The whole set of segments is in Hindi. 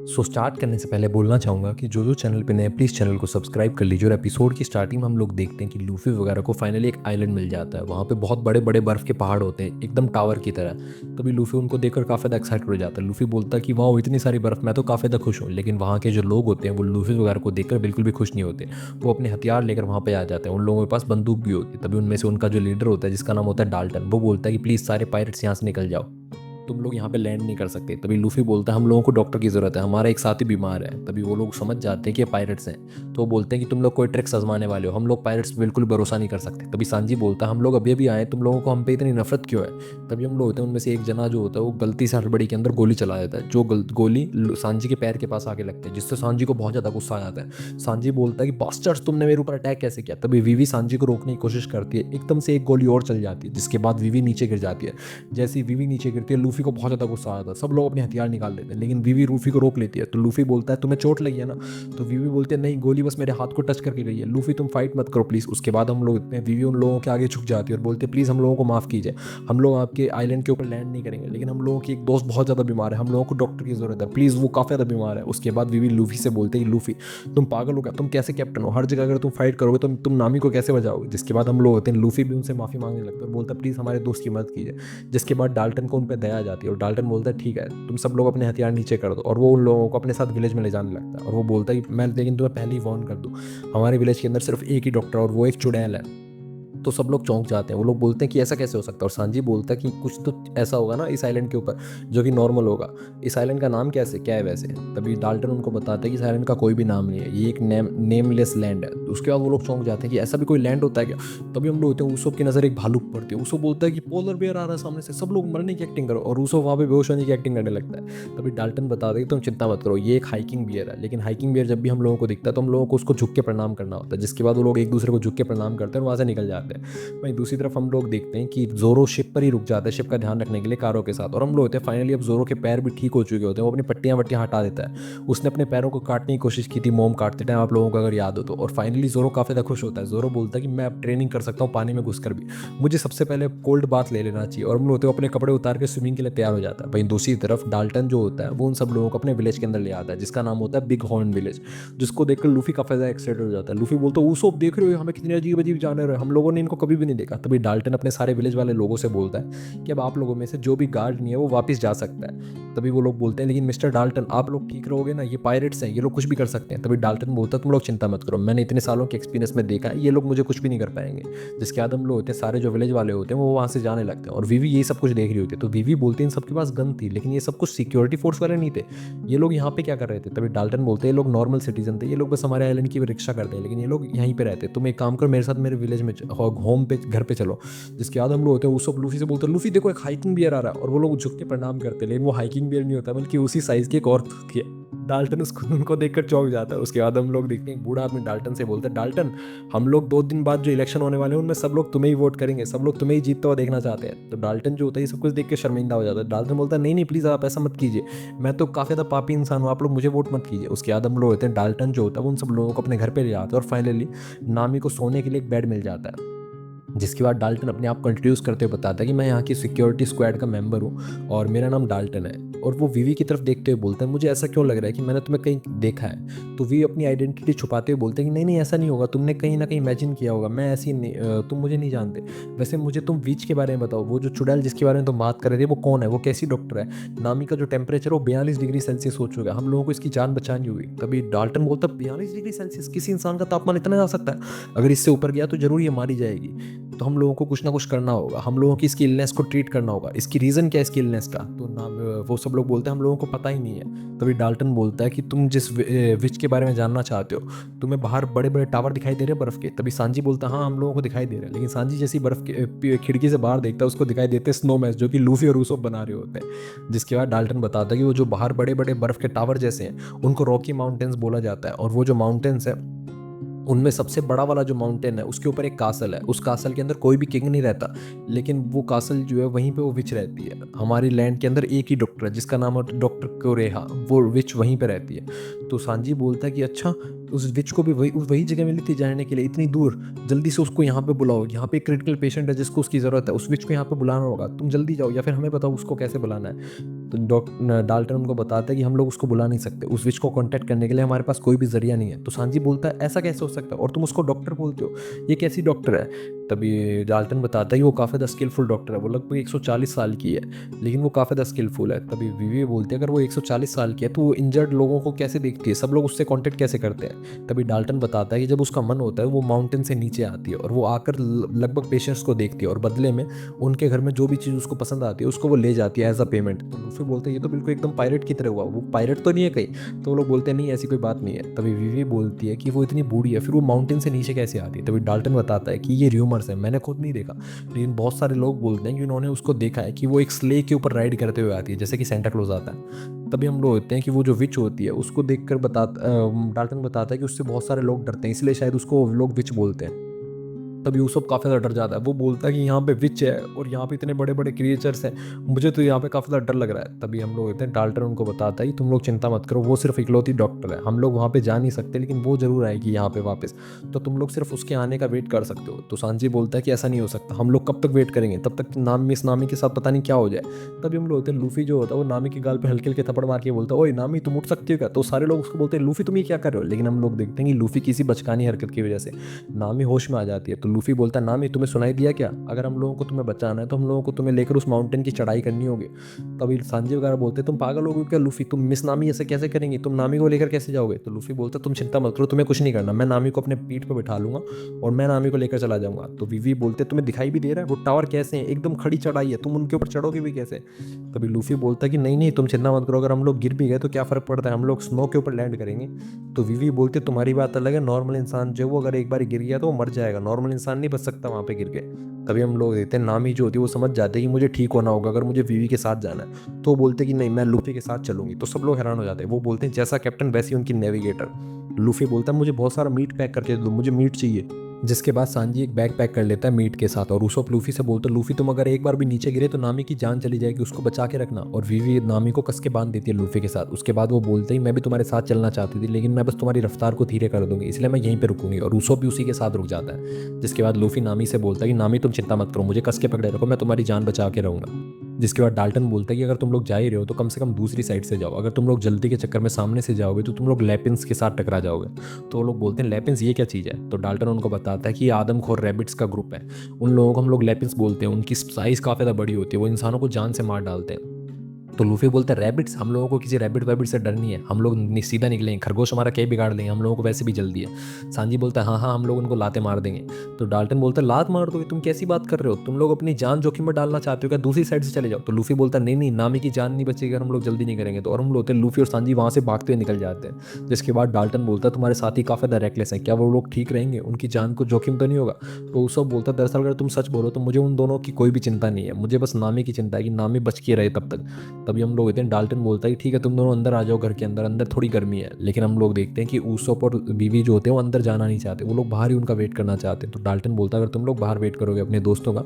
स्टार्ट करने से पहले बोलना चाहूँगा कि जो जो चैनल पे नए प्लीज़ चैनल को सब्सक्राइब कर लीजिए। और एपिसोड की स्टार्टिंग में हम लोग देखते हैं कि लूफ़ी वगैरह को फाइनली एक आइलैंड मिल जाता है। वहाँ पे बहुत बड़े बड़े बर्फ़ के पहाड़ होते हैं एकदम टावर की तरह। तभी लूफ़ी उनको देखकर काफ़ी ज़्यादा एक्साइटेड हो जाता है। लूफ़ी बोलता है कि वाह इतनी सारी बर्फ़, मैं तो काफ़ी ज़्यादा खुश हूँ। लेकिन वहाँ के जो लोग होते हैं वो लूफ़ी वगैरह को देखकर बिल्कुल भी खुश नहीं होते। वो अपने हथियार लेकर वहाँ पे आ जाते हैं। उन लोगों के पास बंदूक भी होती है। तभी उनमें से उनका जो लीडर होता है जिसका नाम होता है डाल्टन, वो बोलता है कि प्लीज़ सारे पायरेट्स यहाँ से निकल जाओ, तुम लोग यहाँ पे लैंड नहीं कर सकते। तभी लूफी बोलता है हम लोगों को डॉक्टर की ज़रूरत है, हमारा एक साथी बीमार है। तभी वो लोग समझ जाते हैं कि ये पायरेट्स हैं। तो वो बोलते हैं कि तुम लोग कोई ट्रिक्स आजमाने वाले हो, हम लोग पायरेट्स पे बिल्कुल भरोसा नहीं कर सकते। तभी सांजी बोलता है हम लोग अभी अभी आए, तुम लोगों को हम पे इतनी नफरत क्यों है। तभी हम लोग होते हैं उनमें से एक जना जो होता है वो गलती से हड़बड़ी के अंदर गोली चला देता है, जो गोली सांजी के पैर के पास आके लगती है, जिससे सांजी को बहुत ज़्यादा गुस्सा आ जाता है। सांजी बोलता है कि बास्टर्स तुमने मेरे ऊपर अटैक कैसे किया। तभी वीवी सांजी को रोकने की कोशिश करती है, एकदम से एक गोली और चल जाती है, जिसके बाद वीवी नीचे गिर जाती है। जैसे ही वीवी नीचे गिरती है लूफी को बहुत ज़्यादा गुस्सा आता है। सब लोग अपने हथियार निकाल लेते हैं, लेकिन वीवी लूफी को रोक लेती है। तो लूफी बोलता है तुम्हें चोट लगी है ना। तो वीवी बोलती है नहीं, गोली बस मेरे हाथ को टच करके गई है, लूफी तुम फाइट मत करो प्लीज़। उसके बाद हम लोग इतने वीवी उन लोगों के आगे झुक जाती है और बोलते हैं प्लीज़ हम लोगों को माफ़ कीजिए, हम लोग आपके आइलैंड के ऊपर लैंड नहीं करेंगे, लेकिन हम लोगों की एक दोस्त बहुत ज़्यादा बीमार है, हम लोगों को डॉक्टर की ज़रूरत है, प्लीज़ वो काफ़ी ज़्यादा बीमार है। उसके बाद वीवी लूफी से बोलते हैं लूफी तुम पागल हो क्या, तुम कैसे कैप्टन हो, हर जगह अगर तुम फाइट करोगे तो तुम नामी को कैसे बचाओगे। जिसके बाद हम लोग होते हैं लूफी भी उनसे माफ़ी मांगने लगता है और बोलता है प्लीज़ हमारे दोस्त की मदद कीजिए। जिसके बाद डाल्टन को उन पर दया आ जाती है और डाल्टन बोलता है ठीक है तुम सब लोग अपने हथियार नीचे कर दो। और वो उन लोगों को अपने साथ विलेज में ले जाने लगता है और वो बोलता है कि मैं लेकिन तुम्हें पहले ही वार्न कर दूँ, हमारे विलेज के अंदर सिर्फ एक ही डॉक्टर और वो एक चुड़ैल है। तो सब लोग चौंक जाते हैं, वो लोग बोलते हैं कि ऐसा कैसे हो सकता है। और सांजी बोलता है कि कुछ तो ऐसा होगा ना इस आइलैंड के ऊपर जो कि नॉर्मल होगा, इस आइलैंड का नाम कैसे क्या है वैसे। तभी डाल्टन उनको बताता है कि इस आइलैंड का कोई भी नाम नहीं है, ये एक नेमलेस लैंड है। तो उसके बाद वो लोग चौंक जाते हैं कि ऐसा भी कोई लैंड होता है क्या। तभी हम लोग होते हैं ऊसोप की नज़र एक भालू पर पड़ती है। ऊसो बोलता है कि पोलर बेयर आ रहा है सामने से, सब लोग मरने की एक्टिंग करो। और ऊसो वहाँ पे बेहोश होने की एक्टिंग करने लगता है। तभी डाल्टन बताता है कि तुम चिंता मत करो, ये एक हाइकिंग बियर है। लेकिन हाइकिंग बियर जब भी हम लोगों को दिखता है तो हम लोगों को उसको झुक के प्रणाम करना होता है। जिसके बाद वो लोग एक दूसरे को झुक के प्रणाम करते हैं और वहाँ से निकल जाते हैं। वहीं दूसरी तरफ हम लोग देखते हैं कि जोरो शिप पर ही रुक जाता है, शिप का ध्यान रखने के लिए कारों के साथ। और हम लोग होते हैं फाइनली अब जोरो के पैर भी ठीक हो चुके होते हैं, वो अपनी पट्टियां वट्टियां हटा देता है। उसने अपने पैरों को काटने की कोशिश की थी मोम काटते टाइम, आप लोगों को अगर याद हो तो। और फाइनली जोरो काफ़ी ज़्यादा खुश होता है। जोरो बोलता है कि मैं अब ट्रेनिंग कर सकता हूँ पानी में घुसकर भी, मुझे सबसे पहले कोल्ड बाथ ले लेना चाहिए। और हम लोग होते हैं अपने कपड़े उतार के स्विमिंग के लिए तैयार हो जाता है। वहीं दूसरी तरफ डाल्टन जो होता है वो उन सब लोगों को अपने विलेज के अंदर ले आता है, जिसका नाम होता है बिग हॉर्न विलेज। जिसको देखकर लूफी काफी ज्यादा एक्साइटेड हो जाता है। लूफी बोलता है ऊसोप देख रहे हो हमें कितने अजीब अजीब जानवर है, हम लोगों ने इनको कभी भी नहीं देखा। तभी डाल्टन अपने सारे विलेज वाले लोगों से बोलता है कि अब आप लोगों में से जो भी गार्ड नहीं है वो वापस जा सकता है। तभी वो लोग बोलते हैं लेकिन मिस्टर डाल्टन आप लोग ठीक रहोगे ना, ये पायरेट्स हैं, ये लोग कुछ भी कर सकते हैं। तभी डाल्टन बोलता है तुम लोग चिंता मत करो, मैंने इतने सालों के एक्सपीरियंस में देखा है ये लोग मुझे कुछ भी नहीं कर पाएंगे। जिसके बाद हम लोग होते हैं सारे जो विलेज वाले होते हैं वो वहाँ से जाने लगते हैं। और वीवी ये सब कुछ देख रही होती है। तो वीवी बोलते हैं इन सबके पास गन थी, लेकिन ये सब कुछ सिक्योरिटी फोर्स वाले नहीं थे, ये लोग यहाँ पे क्या कर रहे थे। तभी डाल्टन बोलते हैं ये लोग नॉर्मल सिटीजन थे, ये लोग बस हमारे आइलैंड की रिक्शा करते हैं, लेकिन ये लोग यहीं पे रहते। तुम एक काम करो मेरे साथ मेरे विलेज में होम पे घर पे चलो। जिसके बाद हम लोग होते हैं उस सब लूफी से बोलते हैं लूफी देखो एक हाइकिंग बियर आ रहा है। और वो लोग झुक के प्रणाम करते हैं, लेकिन वो हाइकिंग बियर नहीं होता बल्कि उसी साइज की एक और थी। डाल्टन उसको उनको देखकर चौंक जाता है। उसके बाद हम लोग देखते हैं एक बूढ़ा आदमी डाल्टन से बोलता है डाल्टन हम लोग 2 दिन बाद जो इलेक्शन होने वाले हैं उनमें सब लोग तुम्हें ही वोट करेंगे, सब लोग तुम्हें ही जीतता हुआ देखना चाहते हैं। तो डाल्टन जो होता है ये सब कुछ देख के शर्मिंदा हो जाता है। डाल्टन बोलता है नहीं नहीं प्लीज़ आप ऐसा मत कीजिए, मैं तो काफ़ी ज़्यादा पापी इंसान हूँ, आप लोग मुझे वोट मत कीजिए। उसके बाद हम लोग होते हैं डाल्टन जो होता है वो उन सब लोगों को अपने घर पे ले जाता है और फाइनली नामी को सोने के लिए एक बेड मिल जाता है। जिसके बाद डाल्टन अपने आप को इंट्रोड्यूस करते हुए बताता है कि मैं यहाँ की सिक्योरिटी स्क्वाड का मेंबर हूँ और मेरा नाम डाल्टन है। और वो वीवी की तरफ देखते हुए बोलता है मुझे ऐसा क्यों लग रहा है कि मैंने तुम्हें कहीं देखा है। तो वी अपनी आइडेंटिटी छुपाते हुए बोलते हैं कि नहीं नहीं ऐसा नहीं होगा, तुमने कहीं ना कहीं इमेजिन किया होगा, मैं ऐसी नहीं तुम मुझे नहीं जानते। वैसे मुझे तुम वीच के बारे में बताओ, वो जो चुड़ैल जिसके बारे में तुम बात कर रहे थे वो कौन है, वो कैसी डॉक्टर है। नामी का जो टेम्परेचर वो 42 डिग्री सेल्सियस हो चुका है, हम लोगों को इसकी जान बचानी होगी। तभी डाल्टन बोलता है 42 डिग्री सेल्सियस किसी इंसान का तापमान इतना जा सकता है, अगर इससे ऊपर गया तो जरूर ये मारी जाएगी। तो हम लोगों को कुछ ना कुछ करना होगा, हम लोगों की इसकी इलनेस को ट्रीट करना होगा, इसकी रीज़न क्या है इसकी इलनेस का। तो नाम वो सब लोग बोलते हैं हम लोगों को पता ही नहीं है। तभी डाल्टन बोलता है कि तुम जिस विच के बारे में जानना चाहते हो, तुम्हें बाहर बड़े बड़े टावर दिखाई दे रहे हैं बर्फ़ के। तभी सांजी बोलता है हाँ हम लोगों को दिखाई दे रहे हैं। लेकिन सांजी जैसी बर्फ़ के खिड़की से बाहर देखता है उसको दिखाई देते हैं स्नोमैन जो कि लूफी और ऊसोप बना रहे होते हैं। जिसके बाद डाल्टन बताता है कि वो जो बाहर बड़े बड़े बर्फ़ के टावर जैसे हैं उनको रॉकी माउंटेन्स बोला जाता है। और वो जो माउंटेन्स है उनमें सबसे बड़ा वाला जो माउंटेन है उसके ऊपर एक कासल है, उस कासल के अंदर कोई भी किंग नहीं रहता, लेकिन वो कासल जो है वहीं पे वो विच रहती है। हमारी लैंड के अंदर एक ही डॉक्टर है जिसका नाम है डॉक्टर कोरेहा, वो विच वहीं पे रहती है। तो सांजी बोलता है कि अच्छा उस विच को भी वही जगह मिली थी जाने के लिए इतनी दूर, जल्दी से उसको यहाँ पे बुलाओ, यहाँ पे एक क्रिटिकल पेशेंट है जिसको उसकी ज़रूरत है, उस विच को यहाँ पे बुलाना होगा, तुम जल्दी जाओ या फिर हमें बताओ उसको कैसे बुलाना है। तो डाल्टन उनको बताता है कि हम लोग उसको बुला नहीं सकते, उस विच को कॉन्टैक्ट करने के लिए हमारे पास कोई भी जरिया नहीं है। तो सांजी बोलता है ऐसा कैसे हो सकता है, और तुम उसको डॉक्टर बोलते हो, ये कैसी डॉक्टर है। तभी डाल्टन बताता है कि वो काफ़ी ज़्यादा स्किलफुल डॉक्टर है, वो लगभग 140 साल की है, लेकिन वो काफ़ी ज़्यादा स्किलफुल है। तभी विवी बोलते हैं अगर वो 140 साल की है तो वो इंजर्ड लोगों को कैसे देखती है, सब लोग उससे कांटेक्ट कैसे करते हैं। तभी डाल्टन बताता है कि जब उसका मन होता है वो माउंटेन से नीचे आती है और वो आकर लगभग पेशेंट्स को देखती है और बदले में उनके घर में जो भी चीज़ उसको पसंद आती है उसको वो ले जाती है एज अ पेमेंट। तो लूफी बोलते हैं ये तो बिल्कुल एकदम पायरेट की तरह हुआ, वो पायरेट तो नहीं है कहीं। तो वो लोग बोलते हैं नहीं ऐसी कोई बात नहीं है। तभी विवी बोलती है कि वो इतनी बूढ़ी है फिर वो माउंटेन से नीचे कैसे आती है। तभी डाल्टन बताता है कि ये र्यूमर्स है, मैंने खुद नहीं देखा, लेकिन बहुत सारे लोग बोलते हैं कि उन्होंने उसको देखा है कि वो एक स्ले के ऊपर राइड करते हुए आती है जैसे कि सेंटा क्लॉज आता है। तभी हम लोग होते हैं कि वो जो विच होती है उसको देखकर डाल्टन बताता है कि उससे बहुत सारे लोग डरते हैं, इसलिए शायद उसको लोग विच बोलते हैं। तभी यूसुफ काफ़ी ज़्यादा डर जाता है, वो बोलता है कि यहाँ पे विच है और यहाँ पे इतने बड़े बड़े क्रिएचर्स हैं, मुझे तो यहाँ पे काफ़ी ज़्यादा डर लग रहा है। तभी हम लोग होते हैं, डाल्टन उनको बताता है कि तुम लोग चिंता मत करो, वो सिर्फ इकलौती डॉक्टर है, हम लोग वहाँ पे जा नहीं सकते लेकिन वो जरूर आएगी यहाँ पे वापस, तो तुम लोग सिर्फ उसके आने का वेट कर सकते हो। तो सांजी बोलता है कि ऐसा नहीं हो सकता, हम लोग कब तक वेट करेंगे, तब तक मिस नामी के साथ पता नहीं क्या हो जाए। तभी हम लोग होते हैं, लूफी जो होता है वो नामी के गाल पे हल्के हल्के थप्पड़ मार के बोलता है ओए नामी तुम उठ सकती हो क्या। तो सारे लोग उसको बोलते हैं लूफी तुम ये क्या कर रहे हो, लेकिन हम लोग देखते हैं कि लूफी किसी बचकानी हरकत की वजह से नामी होश में आ जाती है। तो लूफी बोलता है नामी तुम्हें सुनाई दिया क्या, अगर हम लोगों को तुम्हें बचाना है तो हम लोगों को तुम्हें लेकर उस माउंटेन की चढ़ाई करनी होगी। तभी सांजी वगैरह बोलते तुम पागल हो गए क्या लूफी, तुम मिस नामी ऐसे कैसे करेंगी, तुम नामी को लेकर कैसे जाओगे। तो लूफी बोलता तुम चिंता मत करो, तुम्हें कुछ नहीं करना, मैं नामी को अपने पीठ पर बिठा लूंगा और मैं नामी को लेकर चला जाऊंगा। तो विवी बोलते तुम्हें दिखाई भी दे रहा है वो टावर कैसे है, एकदम खड़ी चढ़ाई है, तुम उनके ऊपर चढ़ोगे भी कैसे। तभी लूफी बोलता है कि नहीं नहीं तुम चिंता मत करो, अगर हम लोग गिर भी गए तो क्या फर्क पड़ता है, हम लोग स्नो के ऊपर लैंड करेंगे। तो विवी बोलते तुम्हारी बात अलग है, नॉर्मल इंसान जो वो अगर एक बार गिर गया तो वो मर जाएगा, नॉर्मल इंसान नहीं बच सकता वहाँ पे गिर के। तभी हम लोग देते हैं नामी जो होती है वो समझ जाते हैं कि मुझे ठीक होना होगा अगर मुझे विवी के साथ जाना है। तो वो बोलते हैं कि नहीं मैं लूफी के साथ चलूंगी। तो सब लोग हैरान हो जाते हैं, वो बोलते हैं जैसा कैप्टन वैसी उनकी नेविगेटर। लूफी बोलता है मुझे बहुत सारा मीट पैक करके दो, मुझे मीट चाहिए। जिसके बाद सांजी एक बैग पैक कर लेता है मीट के साथ और उसको लूफी से बोलता है लूफी तुम अगर एक बार भी नीचे गिरे तो नामी की जान चली जाएगी, उसको बचा के रखना। और विवी नामी को कस के बांध देती है लूफी के साथ। उसके बाद वो बोलते ही मैं भी तुम्हारे साथ चलना चाहती थी लेकिन मैं बस तुम्हारी रफ्तार को धीरे कर दूंगी, इसलिए मैं यहीं पे रुकूंगी। और रूसो भी उसी के साथ रुक जाता है। जिसके बाद लूफी नामी से बोलता है कि नामी तुम चिंता मत करो, मुझे कस के पकड़े रखो, मैं तुम्हारी जान बचा के रहूंगा। जिसके बाद डाल्टन बोलता है कि अगर तुम लोग जा ही रहे हो तो कम से कम दूसरी साइड से जाओ, अगर तुम लोग जल्दी के चक्कर में सामने से जाओगे तो तुम लोग लैपिन्स के साथ टकरा जाओगे। तो वो लोग बोलते हैं लैपिन्स ये क्या चीज़ है। तो डाल्टन उनको बताता है कि ये आदमखोर रैबिट्स का ग्रुप है, उन लोगों को हम लोग लैपिन्स बोलते हैं, उनकी साइज़ काफ़ी ज़्यादा बड़ी होती है, वो इंसानों को जान से मार डालते हैं। तो लूफी बोलते हैं रैबिट्स, हम लोगों को किसी रैबिट वैबिट से डर नहीं है, हम लोग सीधा निकलेंगे, खरगोश हमारा क्या बिगाड़ देंगे, हम लोगों को वैसे भी जल्दी है। सांजी बोलता है हाँ हाँ हम लोग उनको लाते मार देंगे। तो डाल्टन बोलता है लात मार दोगे, तुम कैसी बात कर रहे हो, तुम लोग अपनी जान जोखिम में डालना चाहते हो क्या, दूसरी साइड से चले जाओ। तो लूफी बोलता है नहीं नहीं नामी की जान नहीं बचेगी अगर हम लोग जल्दी नहीं करेंगे। तो और हम लोग होते हैं लूफी और सांजी वहाँ से भागते हुए निकल जाते हैं। जिसके बाद डाल्टन बोलता है तुम्हारे साथी काफ़ी ज़्यादा रेकलेस है, क्या वो लोग ठीक रहेंगे, उनकी जान को जोखिम तो नहीं होगा। तो वो सब बोलता है दरअसल अगर तुम सच बोलो तो मुझे उन दोनों की कोई भी चिंता नहीं है, मुझे बस नामी की चिंता है कि नामी बच के रहे तब तक। तभी हम लोग होते हैं, डाल्टन बोलता है ठीक है तुम दोनों अंदर आ जाओ घर के अंदर, अंदर थोड़ी गर्मी है। लेकिन हम लोग देखते हैं कि ऊसोप और बीवी जो होते हैं वो अंदर जाना नहीं चाहते, वो लोग बाहर ही उनका वेट करना चाहते हैं। तो डाल्टन बोलता है अगर तुम लोग बाहर वेट करोगे अपने दोस्तों का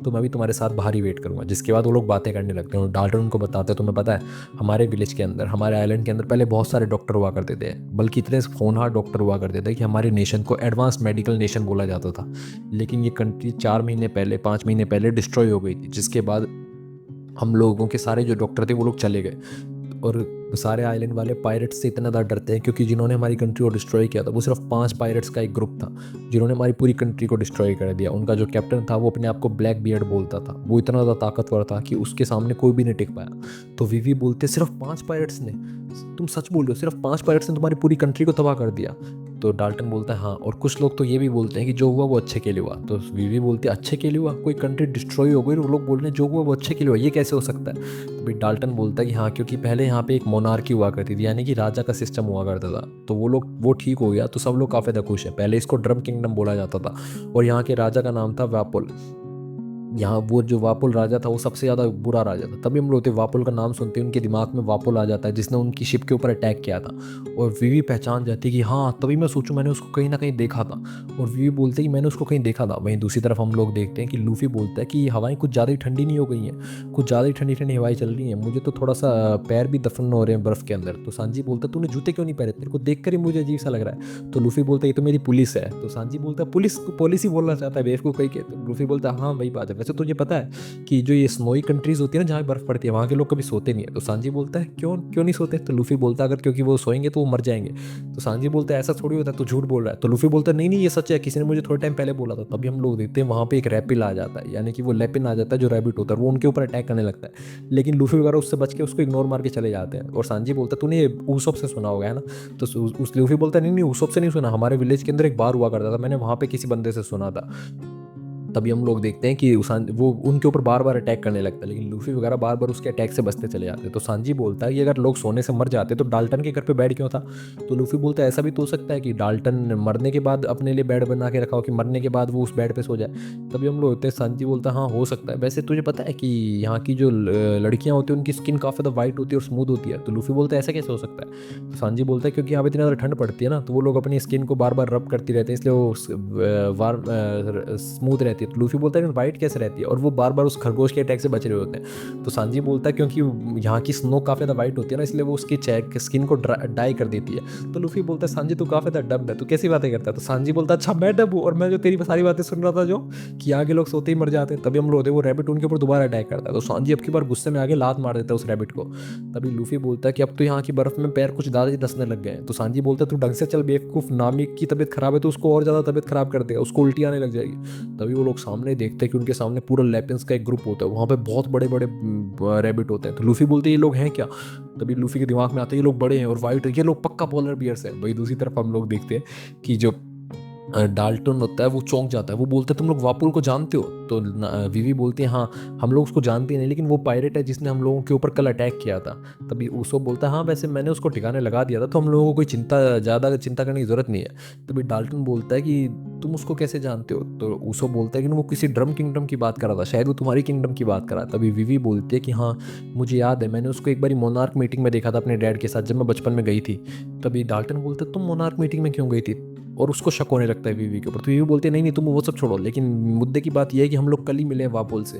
तो मैं भी तुम्हारे साथ बाहर ही वेट करूंगा। जिसके बाद वो लोग बातें करने लगते हैं और डाल्टन उनको बताते हैं तुम्हें पता है हमारे विलेज के अंदर, हमारे आइलैंड के अंदर पहले बहुत सारे डॉक्टर हुआ करते थे, बल्कि इतने होनहार डॉक्टर हुआ करते थे कि हमारे नेशन को एडवांस मेडिकल नेशन बोला जाता था। लेकिन ये कंट्री 4 महीने पहले 5 महीने पहले डिस्ट्रॉय हो गई थी, जिसके बाद हम लोगों के सारे जो डॉक्टर थे वो लोग चले गए। और सारे आइलैंड वाले पायरेट्स से इतना ज़्यादा डरते हैं क्योंकि जिन्होंने हमारी कंट्री को डिस्ट्रॉय किया था वो सिर्फ 5 पायरेट्स का एक ग्रुप था जिन्होंने हमारी पूरी कंट्री को डिस्ट्रॉय कर दिया। उनका जो कैप्टन था वो अपने आप को ब्लैक बियर्ड बोलता था, वो इतना ज़्यादा ताकतवर था कि उसके सामने कोई भी नहीं टिक पाया। तो विवी बोलते सिर्फ 5 पायरेट्स ने, तुम सच बोल रहे हो, सिर्फ 5 पायरेट्स ने तुम्हारी पूरी कंट्री को तबाह कर दिया। तो डाल्टन बोलता है हाँ, और कुछ लोग तो ये भी बोलते हैं कि जो हुआ वो अच्छे के लिए हुआ। तो विवी बोलती है अच्छे के लिए हुआ, कोई कंट्री डिस्ट्रॉय हो गई, वो लोग बोल रहे हैं जो हुआ वो अच्छे के लिए हुआ, ये कैसे हो सकता है। तो भाई डाल्टन बोलता है कि हाँ क्योंकि पहले यहाँ पे एक मोनार्की हुआ करती थी, यानी कि राजा का सिस्टम हुआ करता था, तो वो ठीक हो गया तो सब लोग काफ़ी ज़्यादा खुश है। पहले इसको ड्रम किंगडम बोला जाता था और यहाँ के राजा का नाम था वापुल। यहाँ वो जो वापुल राजा था वो सबसे ज़्यादा बुरा राजा था। तभी हम लोग वापुल का नाम सुनते हैं उनके दिमाग में वापुल आ जाता है जिसने उनकी शिप के ऊपर अटैक किया था। और विवी पहचान जाती है कि हाँ, तभी मैं सोचूं मैंने उसको कहीं ना कहीं देखा था। और विवी बोलते हैं कि मैंने उसको कहीं देखा था। वहीं दूसरी तरफ हम लोग देखते हैं कि लूफी बोलता है कि ये हवाएं कुछ ज़्यादा ही ठंडी नहीं हो गई हैं, कुछ ज़्यादा ही ठंडी ठंडी हवाएं चल रही हैं, मुझे तो थोड़ा सा पैर भी दफन हो रहे हैं बर्फ़ के अंदर। तो सांजी बोलता है तूने जूते क्यों नहीं पहने, तेरे को देख कर ही मुझे अजीब सा लग रहा है। तो लूफी बोलता है ये तो मेरी पुलिस है। तो सांजी बोलता है पुलिस ही बोलना चाहता है बेवकूफ़ कहीं के। तो लूफी बोलता है हाँ वही बात है, वैसे वैसे तुझे पता है कि जो ये स्नोई कंट्रीज होती है ना, जहाँ बर्फ पड़ती है, वहाँ के लोग कभी सोते नहीं है। तो सांजी बोलता है क्यों क्यों नहीं सोते? तो लूफी बोलता है अगर क्योंकि वो सोएंगे तो वो मर जाएंगे। तो सांजी बोलता है ऐसा थोड़ी होता है, तू झूठ बोल रहा है। तो लूफी बोलता है नहीं नहीं ये सच है, किसी ने मुझे थोड़े टाइम पहले बोला था। तभी हम लोग देखते हैं वहाँ पे एक रैपिल आ जाता है, यानी कि वो लेपिन आ जाता है जो रैबिट होता है, वो उनके ऊपर अटैक करने लगता है। लेकिन लूफी वगैरह उससे बच के उसको इग्नोर मार के चले जाते हैं। और सांजी बोलता है तूने ये ऊसोप से सुना होगा है ना? तो उस लूफी बोलता है नहीं नहीं ऊसोप से नहीं सुना, हमारे विलेज के अंदर एक बार हुआ करता था, मैंने वहाँ पे किसी बंदे से सुना था। तभी हम लोग देखते हैं कि वो उनके ऊपर बार बार अटैक करने लगता है, लेकिन लूफी वगैरह बार बार उसके अटैक से बचते चले जाते हैं। तो सांजी बोलता है कि अगर लोग सोने से मर जाते तो डाल्टन के घर पे बेड क्यों था? तो लूफी बोलता है ऐसा भी तो हो सकता है कि डाल्टन मरने के बाद अपने लिए बेड बना के रखा हो, कि मरने के बाद वो उस बेड पे सो जाए। तभी हम लोग होते हैं, सांजी बोलता है हाँ हो सकता है। वैसे तुझे पता है कि यहाँ की जो लड़कियाँ होती हैं उनकी स्किन काफ़ी ज़्यादा वाइट होती है और स्मूथ होती है। तो लूफी बोलता है ऐसा कैसे हो सकता है? तो सांजी बोलता है क्योंकि यहाँ पे इतनी ज़्यादा ठंड पड़ती है ना, तो वो लोग अपनी स्किन को बार बार रब करती रहते हैं, इसलिए वो वार्म स्मूथ रहती है। तो लूफी बोलता है वाइट कैसे रहती है? और वो बार बार उस खरगोश के अटैक से बच रहे होते हैं। तो सांजी बोलता है क्योंकि यहाँ की स्नो काफ़ी ज़्यादा वाइट होती है ना, इसलिए वो उसकी स्किन को डाई कर देती है। तो लूफी बोलता है सांजी तू काफ़ी ज़्यादा डब है, तू कैसी बातें करता है? तो सांजी बोलता है अच्छा मैं डब हूँ, और मैं जो तेरी सारी बातें सुन रहा था जो कि यहाँ के लोग सोते ही मर जाते हैं। तभी हम लोग होते हैं वो रैबिट उनके ऊपर दोबारा अटैक करता है। तो सांजी अब की बार गुस्से में आगे लात मार देता है उस रैबिट को। तभी लूफी बोलता है कि अब तो यहाँ की बर्फ में पैर कुछ ज़्यादा ही धंसने लग गए हैं। तो सांजी बोलता है तू ढंग से चल बेवकूफ़, नामी की तबीयत खराब है तो उसको और ज़्यादा तबीयत खराब कर देगा, उसको उल्टी आने लग जाएगी। तभी वो लोग सामने देखते हैं कि उनके सामने पूरा लेपिन्स का एक ग्रुप होता है, वहाँ पे बहुत बड़े बड़े रैबिट होते हैं। तो लूफी बोलते हैं ये लोग हैं क्या? तभी लूफी के दिमाग में आता है ये लोग बड़े हैं और वाइट है, ये लोग पक्का पोलर बियर्स है। वही दूसरी तरफ हम लोग देखते हैं कि जो डाल्टन होता है वो चौंक जाता है, वो बोलता है तुम लोग वापुल को जानते हो? तो विवी बोलती है हाँ हम लोग उसको जानते नहीं, लेकिन वो पायरेट है जिसने हम लोगों के ऊपर कल अटैक किया था। तभी उसो बोलता है हाँ वैसे मैंने उसको ठिकाने लगा दिया था, तो हम लोगों को कोई ज़्यादा चिंता करने की ज़रूरत नहीं है। तभी डाल्टन बोलता है कि तुम उसको कैसे जानते हो? तो उसो बोलता है कि वो किसी ड्रम किंगडम की बात कर रहा था, शायद वो तुम्हारी किंगडम की बात कर रहा था। तभी विवी बोलती है कि हाँ मुझे याद है, मैंने उसको एक बार मोनार्क मीटिंग में देखा था अपने डैड के साथ, जब मैं बचपन में गई थी। तभी डाल्टन बोलता है तुम मोनार्क मीटिंग में क्यों गई थी? और उसको शक होने लगता है वीवी के ऊपर। तो वीवी बोलती है नहीं नहीं तुम वो सब छोड़ो, लेकिन मुद्दे की बात यह है कि हम लोग कल ही मिले हैं वापोल से,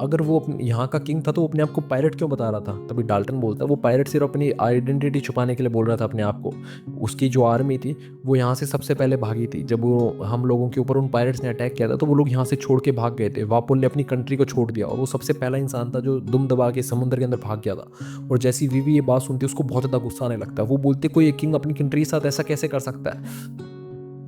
अगर वो यहाँ का किंग था तो वो अपने आप को पायरेट क्यों बता रहा था? तभी डाल्टन बोलता है वो पायरेट सिर्फ अपनी आइडेंटिटी छुपाने के लिए बोल रहा था अपने आप को। उसकी जो आर्मी थी वो यहाँ से सबसे पहले भागी थी, जब वो हम लोगों के ऊपर उन पायरेट्स ने अटैक किया था तो वो लोग यहाँ से छोड़ के भाग गए थे। वापोल ने अपनी कंट्री को छोड़ दिया और वो सबसे पहला इंसान था जो दुम दबा के समुद्र के अंदर भाग गया था। और जैसी वीवी ये बात सुनती है उसको बहुत ज़्यादा गुस्सा आने लगता है, वो बोलते कोई एक किंग अपनी कंट्री के साथ ऐसा कैसे कर सकता है?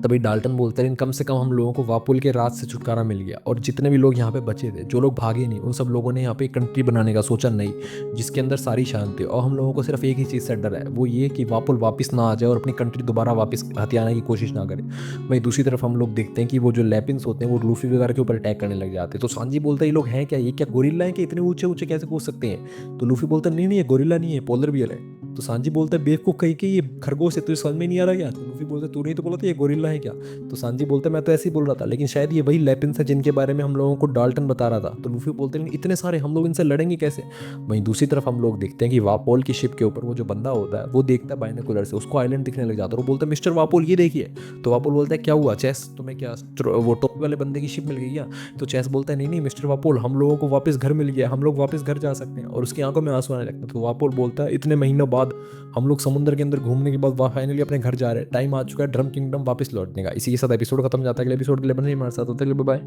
तभी डाल्टन बोलते हैं कम से कम हम लोगों को वापुल के राज से छुटकारा मिल गया, और जितने भी लोग यहाँ पे बचे थे, जो लोग भागे नहीं, उन सब लोगों ने यहाँ पे एक कंट्री बनाने का सोचा नई, जिसके अंदर सारी शांति। और हम लोगों को सिर्फ एक ही चीज़ से डर है, वो ये कि वापुल वापस ना आ जाए और अपनी कंट्री दोबारा वापस हथियाने की कोशिश ना करे। वहीं दूसरी तरफ हम लोग देखते हैं कि वो जो लेपिन्स होते हैं वो लूफी वगैरह के ऊपर अटैक करने लग जाते हैं। तो सांजी बोलता है ये लोग हैं क्या, ये क्या गोरिल्ला है कि इतने ऊंचे ऊंचे कैसे कूद सकते हैं? तो लूफी बोलता है नहीं नहीं ये गोरिल्ला नहीं है, पोलर बियर है। तो सांजी बोलता है बेवकूफ कहीं कि ये खरगोश है, तुझे समझ में नहीं आ रहा क्या? तो लूफी बोलता है तू नहीं तो बोला था ये गोरिल्ला है क्या? तो सांजी बोलता है मैं तो ऐसे ही बोल रहा था, लेकिन शायद ये वही लेपिन्स है जिनके बारे में हम लोगों को डाल्टन बता रहा था। तो लूफी बोलते हैं इतने सारे, हम लोग इनसे लड़ेंगे कैसे? वहीं दूसरी तरफ हम लोग देखते हैं कि वापोल की शिप के ऊपर वो जो बंदा होता है वो देखता है बाइनोकुलर से, उसको आइलैंड दिखने लग जाता है। वो बोलता है मिस्टर वापोल ये देखिए। तो वापोल बोलता है क्या हुआ चेस, तुम्हें क्या वो टोपी वाले बंदे की शिप मिल गई क्या? तो चेस बोलता है नहीं नहीं मिस्टर वापोल, हम लोगों को वापस घर मिल गया, हम लोग वापस घर जा सकते हैं। और उसकी आंखों में आंसू आने लगता है। तो वापोल बोलता है इतने महीनों बाद हम लोग समुद्र के अंदर घूमने के बाद फाइनली अपने घर जा रहे हैं, टाइम आ चुका है ड्रम किंगडम वापस लौटने का। इसी के साथ एपिसोड खत्म जाता है। अगले एपिसोड के लिए बने हमारे साथ, होते बाय।